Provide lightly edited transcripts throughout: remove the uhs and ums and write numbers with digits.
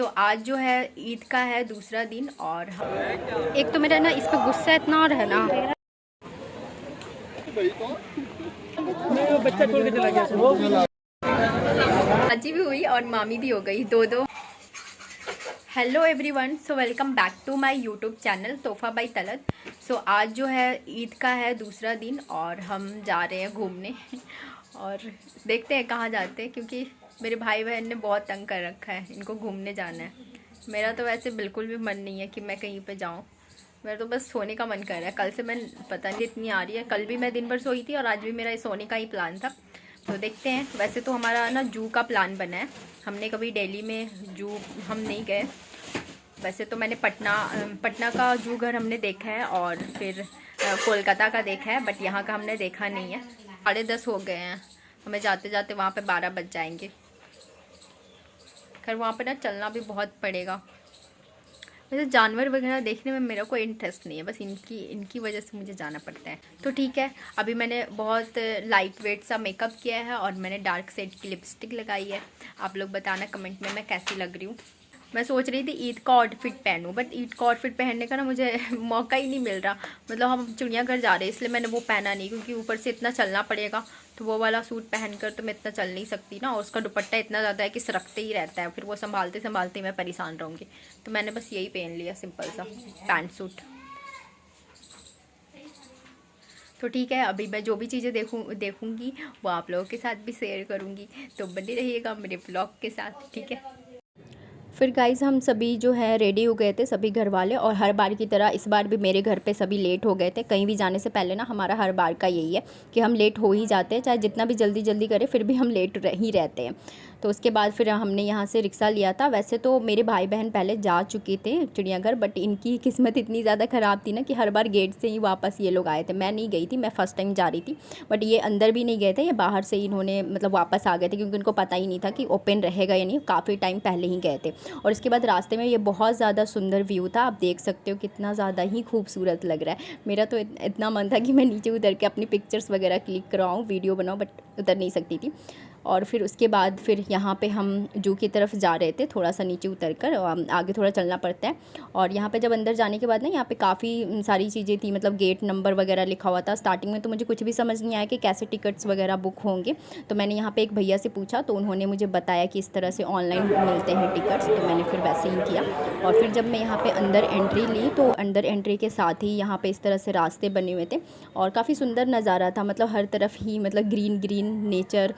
सो आज जो है ईद का है दूसरा दिन और एक तो मेरा ना इस पर गुस्सा इतना और है ना, बच्चा छोड़ के चला गया। चाची भी हुई और मामी भी हो गई, दो। Hello everyone, so welcome back to my YouTube channel तोहफा बाई तलत। सो आज जो है ईद का है दूसरा दिन और हम जा रहे हैं घूमने और देखते हैं कहाँ जाते हैं, क्योंकि मेरे भाई बहन ने बहुत तंग कर रखा है, इनको घूमने जाना है। मेरा तो वैसे बिल्कुल भी मन नहीं है कि मैं कहीं पे जाऊँ, मेरा तो बस सोने का मन कर रहा है। कल से मैं पता नहीं इतनी आ रही है, कल भी मैं दिन भर सोई थी और आज भी मेरा सोने का ही प्लान था। तो देखते हैं। वैसे तो हमारा ना जू का प्लान बना है, हमने कभी दिल्ली में जू हम नहीं गए। वैसे तो मैंने पटना का जू घर हमने देखा है और फिर कोलकाता का देखा है, बट यहाँ का हमने देखा नहीं है। 10:30 हो गए हैं, हमें जाते जाते वहाँ पे 12 बज जाएंगे। खैर वहाँ पे ना चलना भी बहुत पड़ेगा। वैसे जानवर वगैरह देखने में मेरा कोई इंटरेस्ट नहीं है, बस इनकी वजह से मुझे जाना पड़ता है। तो ठीक है, अभी मैंने बहुत लाइट वेट सा मेकअप किया है और मैंने डार्क शेड की लिपस्टिक लगाई है। आप लोग बताना कमेंट में मैं कैसी लग रही हूँ। मैं सोच रही थी ईद का आउटफिट पहनूं, बट ईद का आउटफिट पहनने का ना मुझे मौका ही नहीं मिल रहा। मतलब हम चिड़ियाघर जा रहे हैं इसलिए मैंने वो पहना नहीं, क्योंकि ऊपर से इतना चलना पड़ेगा, तो वो वाला सूट पहनकर तो मैं इतना चल नहीं सकती ना। और उसका दुपट्टा इतना ज़्यादा है कि सरकते ही रहता है, फिर वो संभालते संभालते मैं परेशान रहूँगी। तो मैंने बस यही पहन लिया, सिंपल सा पैंट सूट। तो ठीक है, अभी मैं जो भी चीज़ें देखूँगी वो आप लोगों के साथ भी शेयर करूँगी, तो बने रहिएगा मेरे ब्लॉग के साथ, ठीक है। फिर गाइज़ हम सभी जो है रेडी हो गए थे, सभी घर वाले, और हर बार की तरह इस बार भी मेरे घर पे सभी लेट हो गए थे। कहीं भी जाने से पहले ना हमारा हर बार का यही है कि हम लेट हो ही जाते हैं, चाहे जितना भी जल्दी जल्दी करें फिर भी हम लेट ही रहते हैं। तो उसके बाद फिर हमने यहाँ से रिक्शा लिया था। वैसे तो मेरे भाई बहन पहले जा चुके थे चिड़ियाघर, बट इनकी किस्मत इतनी ज़्यादा ख़राब थी ना कि हर बार गेट से ही वापस ये लोग आए थे। मैं नहीं गई थी, मैं फ़र्स्ट टाइम जा रही थी, बट ये अंदर भी नहीं गए थे, ये बाहर से ही इन्होंने मतलब वापस आ गए थे, क्योंकि उनको पता ही नहीं था कि ओपन रहेगा या नहीं, काफ़ी टाइम पहले ही गए थे। और इसके बाद रास्ते में ये बहुत ज़्यादा सुंदर व्यू था, आप देख सकते हो कितना ज़्यादा ही खूबसूरत लग रहा है। मेरा तो इतना मन था कि मैं नीचे उतर के अपनी पिक्चर्स वगैरह क्लिक करवाऊँ, वीडियो बनाऊँ, बट उतर नहीं सकती थी। और फिर उसके बाद फिर यहाँ पे हम जू की तरफ जा रहे थे, थोड़ा सा नीचे उतर कर आगे थोड़ा चलना पड़ता है। और यहाँ पे जब अंदर जाने के बाद ना यहाँ पे काफ़ी सारी चीज़ें थी, मतलब गेट नंबर वगैरह लिखा हुआ था। स्टार्टिंग में तो मुझे कुछ भी समझ नहीं आया कि कैसे टिकट्स वगैरह बुक होंगे, तो मैंने यहाँ पे एक भैया से पूछा, तो उन्होंने मुझे बताया कि इस तरह से ऑनलाइन मिलते हैं टिकट्स, तो मैंने फिर वैसे ही किया। और फिर जब मैं यहाँ पर अंदर एंट्री ली, तो अंदर एंट्री के साथ ही यहाँ पर इस तरह से रास्ते बने हुए थे और काफ़ी सुंदर नज़ारा था। मतलब हर तरफ ही मतलब ग्रीन ग्रीन नेचर,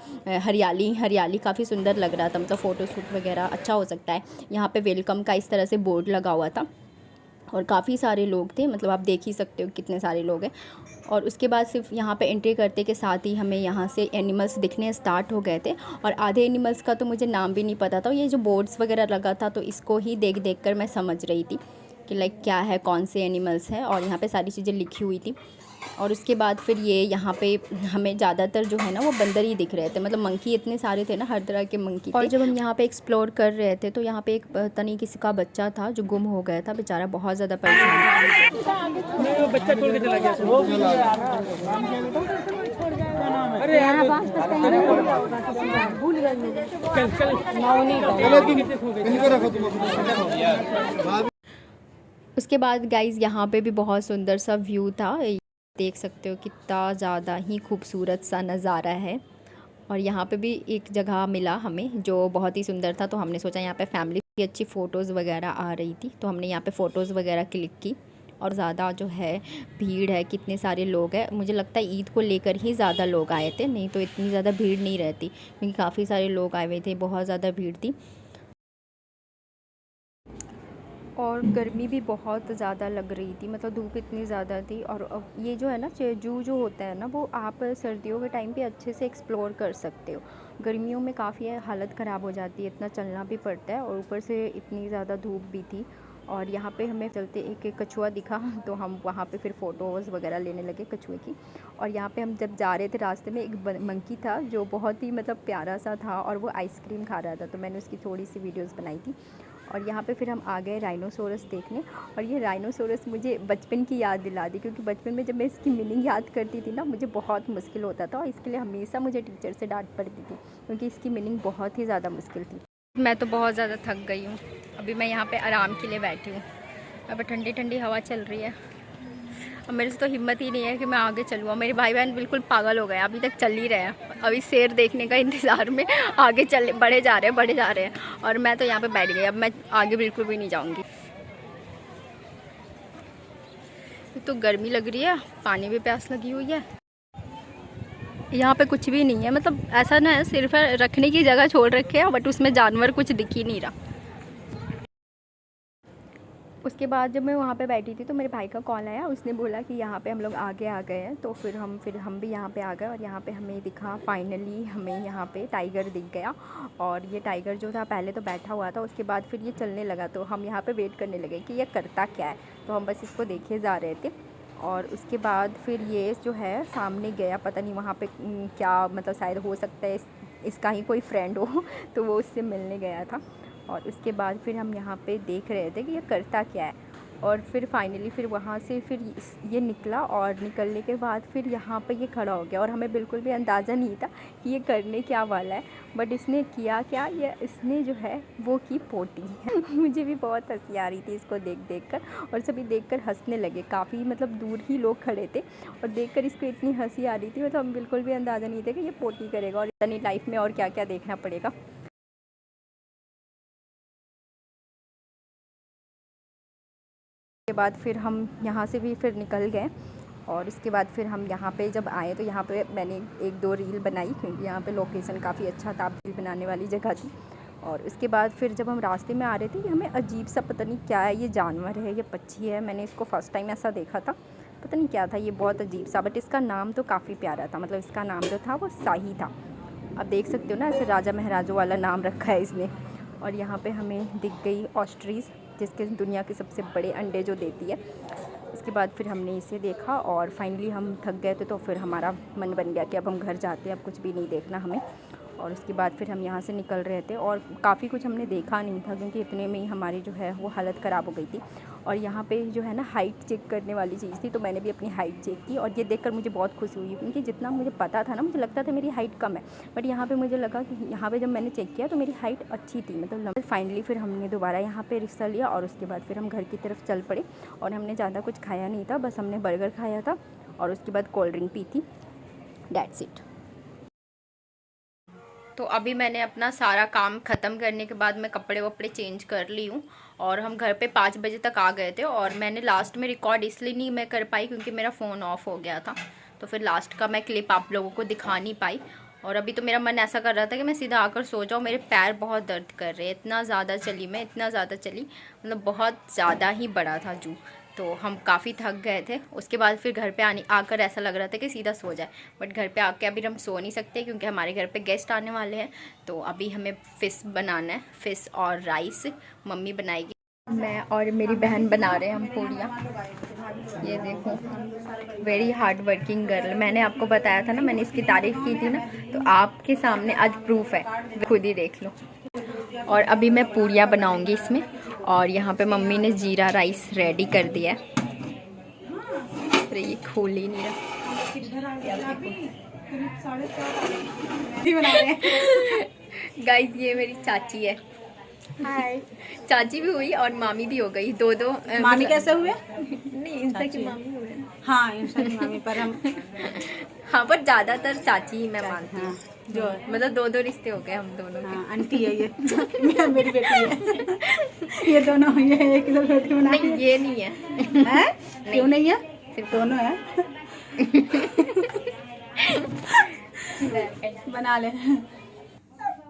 हरियाली हरियाली, काफ़ी सुंदर लग रहा था। मतलब फ़ोटो शूट वगैरह अच्छा हो सकता है। यहाँ पे वेलकम का इस तरह से बोर्ड लगा हुआ था और काफ़ी सारे लोग थे, मतलब आप देख ही सकते हो कितने सारे लोग हैं। और उसके बाद सिर्फ यहाँ पे एंट्री करते के साथ ही हमें यहाँ से एनिमल्स दिखने स्टार्ट हो गए थे, और आधे एनिमल्स का तो मुझे नाम भी नहीं पता था। ये जो बोर्ड्स वगैरह लगा था, तो इसको ही देख देख कर मैं समझ रही थी कि लाइक क्या है, कौन से एनिमल्स हैं, और यहाँ पे सारी चीज़ें लिखी हुई थी। और उसके बाद फिर ये यहाँ पे हमें ज़्यादातर जो है ना वो बंदर ही दिख रहे थे, मतलब मंकी इतने सारे थे ना, हर तरह के मंकी थे। और जब हम यहाँ पे एक्सप्लोर कर रहे थे, तो यहाँ पे एक पता नहीं किसी का बच्चा था जो गुम हो गया था, बेचारा बहुत ज़्यादा परेशान था। बच्चा छोड़ के चला गया। अरे भूल गए। उसके बाद गाइज़ यहाँ पे भी बहुत सुंदर सा व्यू था, देख सकते हो कितना ज़्यादा ही खूबसूरत सा नज़ारा है। और यहाँ पे भी एक जगह मिला हमें जो बहुत ही सुंदर था, तो हमने सोचा यहाँ पे फैमिली की अच्छी फ़ोटोज़ वगैरह आ रही थी, तो हमने यहाँ पे फ़ोटोज़ वगैरह क्लिक की। और ज़्यादा जो है भीड़ है, कितने सारे लोग हैं, मुझे लगता है ईद को लेकर ही ज़्यादा लोग आए थे, नहीं तो इतनी ज़्यादा भीड़ नहीं रहती, क्योंकि काफ़ी सारे लोग आए हुए थे, बहुत ज़्यादा भीड़ थी। और गर्मी भी बहुत ज़्यादा लग रही थी, मतलब धूप इतनी ज़्यादा थी। और अब ये जो है ना जू जो होता है ना, वो आप सर्दियों के टाइम पे अच्छे से एक्सप्लोर कर सकते हो। गर्मियों में काफ़ी हालत ख़राब हो जाती है, इतना चलना भी पड़ता है, और ऊपर से इतनी ज़्यादा धूप भी थी। और यहाँ पे हमें चलते एक कछुआ दिखा, तो हम वहाँ पे फिर फ़ोटोज़ वगैरह लेने लगे कछुए की। और यहाँ पे हम जब जा रहे थे, रास्ते में एक मंकी था जो बहुत ही मतलब प्यारा सा था, और वो आइसक्रीम खा रहा था, तो मैंने उसकी थोड़ी सी वीडियोज़ बनाई थी। और यहाँ पे फिर हम आ गए राइनोसोरस देखने, और ये राइनोसोरस मुझे बचपन की याद दिला दी, क्योंकि बचपन में जब मैं इसकी मीनिंग याद करती थी ना, मुझे बहुत मुश्किल होता था, और इसके लिए हमेशा मुझे टीचर से डांट पड़ती थी, क्योंकि इसकी मीनिंग बहुत ही ज़्यादा मुश्किल थी। मैं तो बहुत ज़्यादा थक गई हूँ। अभी मैं यहाँ पे आराम के लिए बैठी हूँ। अब ठंडी ठंडी हवा चल रही है। अब मेरे से तो हिम्मत ही नहीं है कि मैं आगे चलूँ। और मेरे भाई बहन बिल्कुल पागल हो गए, अभी तक चल ही रहे हैं। अभी शेर देखने का इंतज़ार में आगे चल बढ़े जा रहे हैं और मैं तो यहाँ पे बैठ गई। अब मैं आगे बिल्कुल भी नहीं जाऊँगी। तो गर्मी लग रही है, पानी भी प्यास लगी हुई है। यहाँ पे कुछ भी नहीं है, मतलब ऐसा ना है, सिर्फ रखने की जगह छोड़ रखे है, बट उसमें जानवर कुछ दिख ही नहीं रहा। उसके बाद जब मैं वहाँ पे बैठी थी तो मेरे भाई का कॉल आया। उसने बोला कि यहाँ पे हम लोग आगे आ गए हैं। तो फिर हम भी यहाँ पे आ गए और यहाँ पे हमें दिखा, फाइनली हमें यहाँ पे टाइगर दिख गया। और ये टाइगर जो था पहले तो बैठा हुआ था, उसके बाद फिर ये चलने लगा। तो हम यहाँ पे वेट करने लगे कि ये करता क्या है। तो हम बस इसको देखे जा रहे थे। और उसके बाद फिर ये जो है सामने गया, पता नहीं वहाँ पे क्या, मतलब शायद हो सकता है इसका ही कोई फ्रेंड हो तो वो उससे मिलने गया था। और उसके बाद फिर हम यहाँ पे देख रहे थे कि ये करता क्या है। और फिर फाइनली फिर वहाँ से फिर ये निकला और निकलने के बाद फिर यहाँ पे ये खड़ा हो गया। और हमें बिल्कुल भी अंदाज़ा नहीं था कि ये करने क्या वाला है, बट इसने किया क्या, ये इसने जो है वो की पोटी मुझे भी बहुत हंसी आ रही थी इसको देख कर। और सभी देखकर हंसने लगे, काफ़ी मतलब दूर ही लोग खड़े थे और देखकर इसको इतनी हंसी आ रही थी। मतलब हम बिल्कुल भी अंदाज़ा नहीं था कि ये पोटी करेगा और इतनी लाइफ में और क्या क्या देखना पड़ेगा। के बाद फिर हम यहाँ से भी फिर निकल गए। और उसके बाद फिर हम यहाँ पे जब आए तो यहाँ पे मैंने 1-2 रील बनाई, क्योंकि यहाँ पे लोकेशन काफ़ी अच्छा था, रील बनाने वाली जगह थी। और उसके बाद फिर जब हम रास्ते में आ रहे थे, हमें अजीब सा, पता नहीं क्या है, ये जानवर है, ये पक्षी है, मैंने इसको फ़र्स्ट टाइम ऐसा देखा था, पता नहीं क्या था, ये बहुत अजीब सा। बट इसका नाम तो काफ़ी प्यारा था, मतलब इसका नाम जो था वो शाही था। अब देख सकते हो ना, ऐसे राजा महाराजों वाला नाम रखा है इसने। और यहाँ पे हमें दिख गई ऑस्ट्रीज, जिसके दुनिया के सबसे बड़े अंडे जो देती है। उसके बाद फिर हमने इसे देखा और फाइनली हम थक गए थे, तो फिर हमारा मन बन गया कि अब हम घर जाते हैं, अब कुछ भी नहीं देखना हमें। और उसके बाद फिर हम यहाँ से निकल रहे थे और काफ़ी कुछ हमने देखा नहीं था, क्योंकि इतने में ही हमारी जो है वो हालत ख़राब हो गई थी। और यहाँ पे जो है ना हाइट चेक करने वाली चीज़ थी, तो मैंने भी अपनी हाइट चेक की और ये देखकर मुझे बहुत खुशी हुई, क्योंकि जितना मुझे पता था ना, मुझे लगता था मेरी हाइट कम है, बट यहाँ पे मुझे लगा कि यहाँ पे जब मैंने चेक किया तो मेरी हाइट अच्छी थी, मतलब फाइनली फिर हमने दोबारा यहाँ पे रिक्शा लिया और उसके बाद फिर हम घर की तरफ चल पड़े। और हमने ज़्यादा कुछ खाया नहीं था, बस हमने बर्गर खाया था और उसके बाद कोल्ड ड्रिंक पी थी, दैट्स इट। तो अभी मैंने अपना सारा काम ख़त्म करने के बाद मैं कपड़े वपड़े चेंज कर ली हूँ और हम घर पे 5 बजे तक आ गए थे। और मैंने लास्ट में रिकॉर्ड इसलिए नहीं मैं कर पाई क्योंकि मेरा फ़ोन ऑफ हो गया था, तो फिर लास्ट का मैं क्लिप आप लोगों को दिखा नहीं पाई। और अभी तो मेरा मन ऐसा कर रहा था कि मैं सीधा आकर सो जाऊँ, मेरे पैर बहुत दर्द कर रहे हैं, इतना ज़्यादा चली मैं, इतना ज़्यादा चली, मतलब बहुत ज़्यादा ही बड़ा था जू। तो हम काफ़ी थक गए थे। उसके बाद फिर घर पे आकर ऐसा लग रहा था कि सीधा सो जाए, बट घर पे आके अभी हम सो नहीं सकते क्योंकि हमारे घर पे गेस्ट आने वाले हैं। तो अभी हमें फ़िश बनाना है, फ़िश और राइस मम्मी बनाएगी, मैं और मेरी बहन बना रहे हैं हम पूड़ियाँ। ये देखो, वेरी हार्ड वर्किंग गर्ल, मैंने आपको बताया था ना, मैंने इसकी तारीफ़ की थी ना, तो आपके सामने आज प्रूफ है, खुद ही देख लो। और अभी मैं पूड़ियाँ बनाऊंगी इसमें। और यहाँ पे मम्मी ने जीरा राइस रेडी कर दिया है। अरे ये खोल ही नहीं रहा। गाइस ये मेरी चाची है, हाय। चाची भी हुई और मामी भी हो गई, दो मामी कैसे हुए? नहीं, इंस्टा की मामी हुए। हाँ, इंस्टा की मामी, पर हम हाँ, पर ज़्यादातर चाची ही मैं मानती हूँ। हाँ, जो मतलब 2 रिश्ते हो गए हम दोनों के। हाँ, आंटी है ये मेरी बेटी है ये दोनों ये एक इधर बेटी बना नहीं, ये नहीं है। क्यों नहीं है? सिर्फ दोनों है बना ले।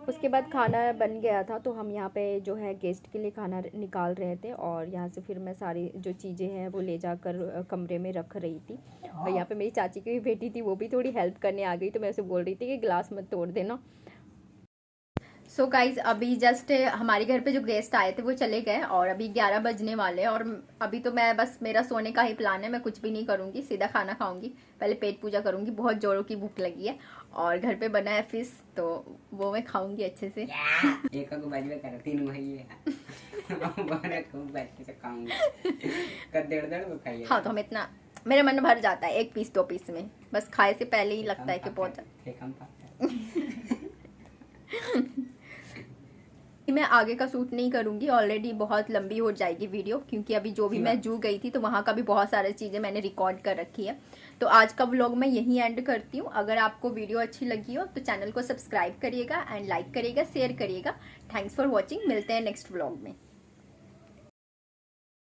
उसके बाद खाना बन गया था, तो हम यहाँ पे जो है गेस्ट के लिए खाना निकाल रहे थे। और यहाँ से फिर मैं सारी जो चीज़ें हैं वो ले जाकर कमरे में रख रही थी। और यहाँ पे मेरी चाची की भी बेटी थी, वो भी थोड़ी हेल्प करने आ गई, तो मैं उसे बोल रही थी कि गिलास मत तोड़ देना। सो गाइज़ अभी जस्ट हमारे घर पे जो गेस्ट आए थे वो चले गए और अभी 11 बजने वाले हैं। और अभी तो मैं बस, मेरा सोने का ही प्लान है, मैं कुछ भी नहीं करूँगी, सीधा खाना खाऊंगी, पहले पेट पूजा करूँगी, बहुत जोरों की भूख लगी है। और घर पे बना है फिश, तो वो मैं खाऊंगी अच्छे से। एक को बाजी में कर 3 महीने बारे को बैठ के खाऊंगी कर डेढ़ वो खाइए। हाँ, तो हम इतना, मेरा मन भर जाता है 1 पीस 2 पीस में, बस खाए से पहले ही लगता है कि बहुत मैं आगे का शूट नहीं करूँगी, ऑलरेडी बहुत लंबी हो जाएगी वीडियो, क्योंकि अभी जो भी मैं जू गई थी तो वहाँ का भी बहुत सारी चीज़ें मैंने रिकॉर्ड कर रखी है। तो आज का व्लॉग मैं यहीं एंड करती हूँ। अगर आपको वीडियो अच्छी लगी हो तो चैनल को सब्सक्राइब करिएगा एंड लाइक करिएगा, शेयर करिएगा। Thanks for watching. मिलते हैं नेक्स्ट व्लॉग में।